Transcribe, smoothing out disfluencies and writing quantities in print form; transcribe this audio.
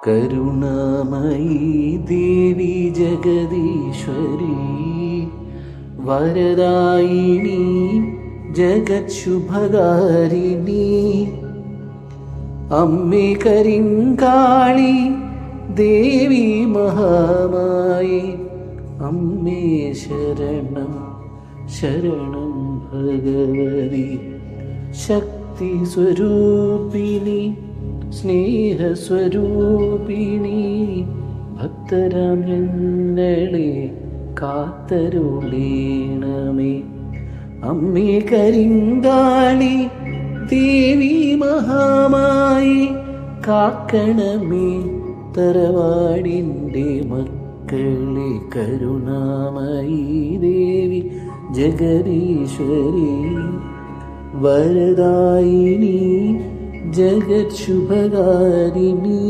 കരുണാമയി ദേവി ജഗദീശ്വരി വരദായിനി ജഗത്ശുഭകാരിണി അമ്മേ കരിങ്കാളി ദേവി മഹാമായി അമ്മേ ശരണം ശരണം ഭഗവതി ശക്തി സ്വരൂപിണി സ്നേഹസ്വരൂപിണി ഭക്തരാം ഞങ്ങളെ കാത്തരുളീണമേ അമ്മേ കരിങ്കാളി ദേവി മഹാമായി കാക്കണമേ തറവാടിൻ്റെ മക്കളെ കരുണാമയി ദേവി ജഗദീശ്വരി വരദായിനി ജഗത് ശുഭകാരിണി.